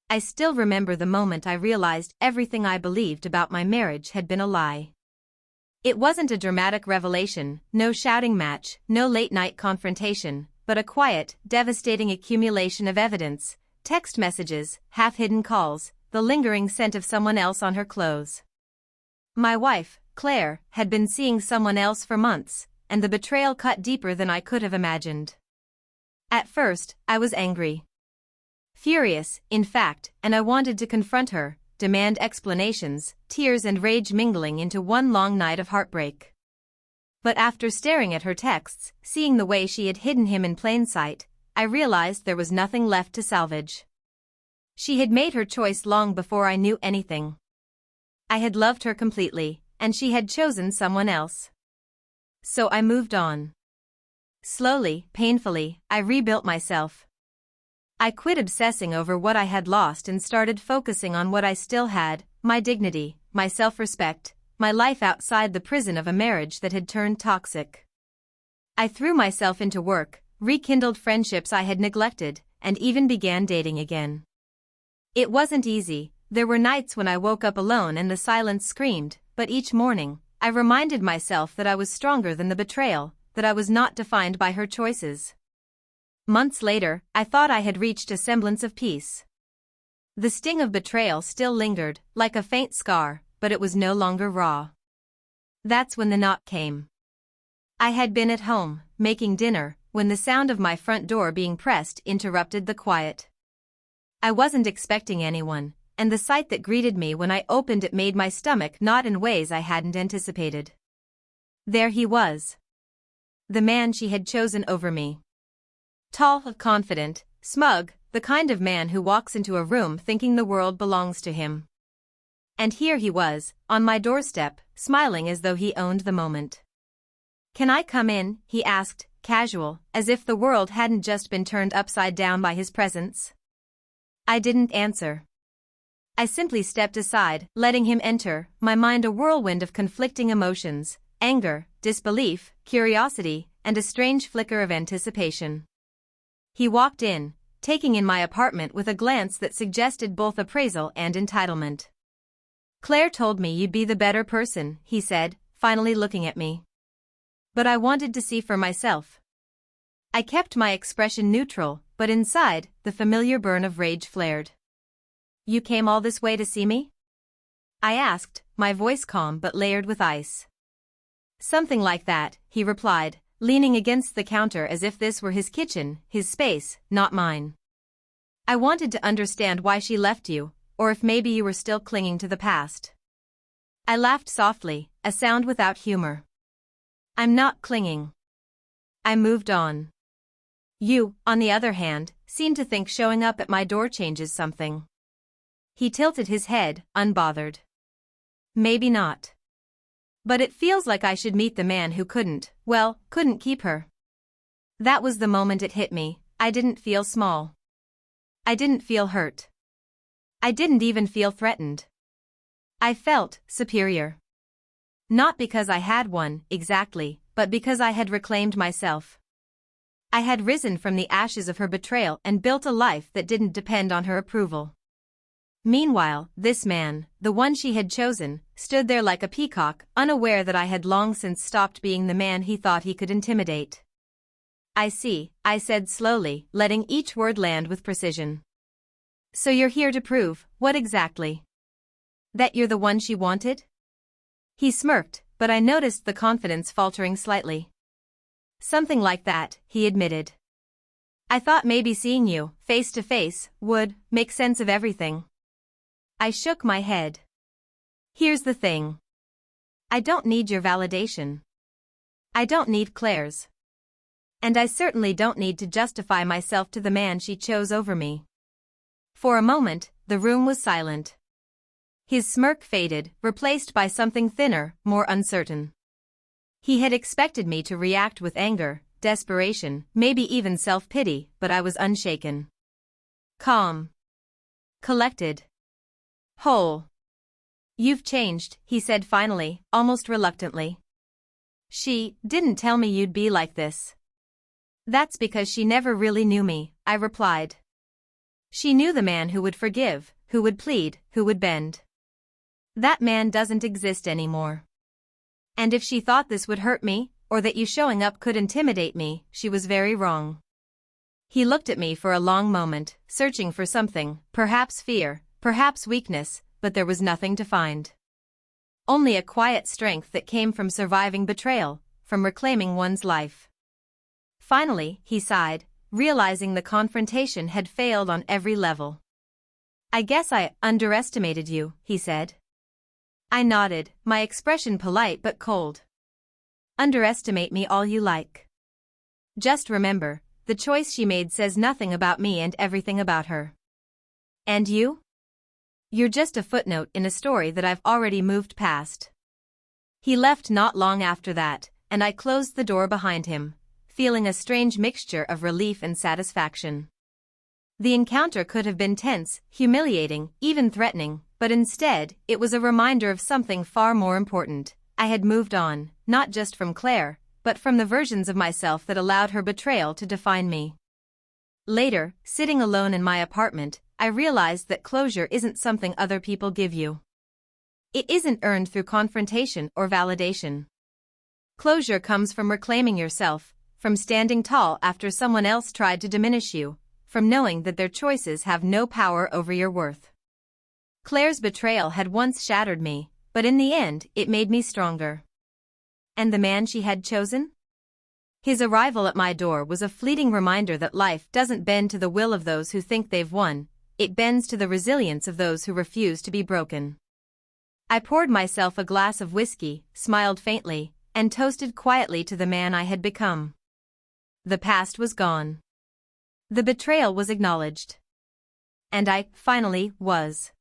I still remember the moment I realized everything I believed about my marriage had been a lie. It wasn't a dramatic revelation, no shouting match, no late-night confrontation, but a quiet, devastating accumulation of evidence, text messages, half-hidden calls, the lingering scent of someone else on her clothes. My wife, Claire, had been seeing someone else for months, and the betrayal cut deeper than I could have imagined. At first, I was angry. Furious, in fact, and I wanted to confront her, demand explanations, tears and rage mingling into one long night of heartbreak. But after staring at her texts, seeing the way she had hidden him in plain sight, I realized there was nothing left to salvage. She had made her choice long before I knew anything. I had loved her completely, and she had chosen someone else. So I moved on. Slowly, painfully, I rebuilt myself. I quit obsessing over what I had lost and started focusing on what I still had, my dignity, my self-respect, my life outside the prison of a marriage that had turned toxic. I threw myself into work, rekindled friendships I had neglected, and even began dating again. It wasn't easy. There were nights when I woke up alone and the silence screamed, but each morning, I reminded myself that I was stronger than the betrayal, that I was not defined by her choices. Months later, I thought I had reached a semblance of peace. The sting of betrayal still lingered, like a faint scar, but it was no longer raw. That's when the knock came. I had been at home, making dinner, when the sound of my front door being pressed interrupted the quiet. I wasn't expecting anyone, and the sight that greeted me when I opened it made my stomach knot in ways I hadn't anticipated. There he was. The man she had chosen over me. Tall, confident, smug, the kind of man who walks into a room thinking the world belongs to him. And here he was, on my doorstep, smiling as though he owned the moment. "Can I come in?" he asked, casual, as if the world hadn't just been turned upside down by his presence. I didn't answer. I simply stepped aside, letting him enter, my mind a whirlwind of conflicting emotions, anger, disbelief, curiosity, and a strange flicker of anticipation. He walked in, taking in my apartment with a glance that suggested both appraisal and entitlement. "Claire told me you'd be the better person," he said, finally looking at me. But I wanted to see for myself. I kept my expression neutral, but inside, the familiar burn of rage flared. "You came all this way to see me?" I asked, my voice calm but layered with ice. "Something like that," he replied, leaning against the counter as if this were his kitchen, his space, not mine. "I wanted to understand why she left you, or if maybe you were still clinging to the past." I laughed softly, a sound without humor. "I'm not clinging. I moved on. You, on the other hand, seem to think showing up at my door changes something." He tilted his head, unbothered. "Maybe not. But it feels like I should meet the man who couldn't keep her." That was the moment it hit me. I didn't feel small. I didn't feel hurt. I didn't even feel threatened. I felt superior. Not because I had one, exactly, but because I had reclaimed myself. I had risen from the ashes of her betrayal and built a life that didn't depend on her approval. Meanwhile, this man, the one she had chosen, stood there like a peacock, unaware that I had long since stopped being the man he thought he could intimidate. "I see," I said slowly, letting each word land with precision. "So you're here to prove, what exactly? That you're the one she wanted?" He smirked, but I noticed the confidence faltering slightly. "Something like that," he admitted. "I thought maybe seeing you, face to face, would make sense of everything." I shook my head. "Here's the thing. I don't need your validation. I don't need Claire's. And I certainly don't need to justify myself to the man she chose over me." For a moment, the room was silent. His smirk faded, replaced by something thinner, more uncertain. He had expected me to react with anger, desperation, maybe even self-pity, but I was unshaken. Calm. Collected. Whole. "You've changed," he said finally, almost reluctantly. "She didn't tell me you'd be like this." "That's because she never really knew me," I replied. She knew the man who would forgive, who would plead, who would bend. That man doesn't exist anymore. And if she thought this would hurt me, or that you showing up could intimidate me, she was very wrong. He looked at me for a long moment, searching for something, perhaps fear, perhaps weakness, but there was nothing to find. Only a quiet strength that came from surviving betrayal, from reclaiming one's life. Finally, he sighed, realizing the confrontation had failed on every level. "I guess I underestimated you," he said. I nodded, my expression polite but cold. "Underestimate me all you like. Just remember, the choice she made says nothing about me and everything about her. And you? You're just a footnote in a story that I've already moved past." He left not long after that, and I closed the door behind him, feeling a strange mixture of relief and satisfaction. The encounter could have been tense, humiliating, even threatening, but instead, it was a reminder of something far more important. I had moved on, not just from Claire, but from the versions of myself that allowed her betrayal to define me. Later, sitting alone in my apartment, I realized that closure isn't something other people give you. It isn't earned through confrontation or validation. Closure comes from reclaiming yourself, from standing tall after someone else tried to diminish you, from knowing that their choices have no power over your worth. Claire's betrayal had once shattered me, but in the end, it made me stronger. And the man she had chosen? His arrival at my door was a fleeting reminder that life doesn't bend to the will of those who think they've won, it bends to the resilience of those who refuse to be broken. I poured myself a glass of whiskey, smiled faintly, and toasted quietly to the man I had become. The past was gone. The betrayal was acknowledged. And I, finally, was.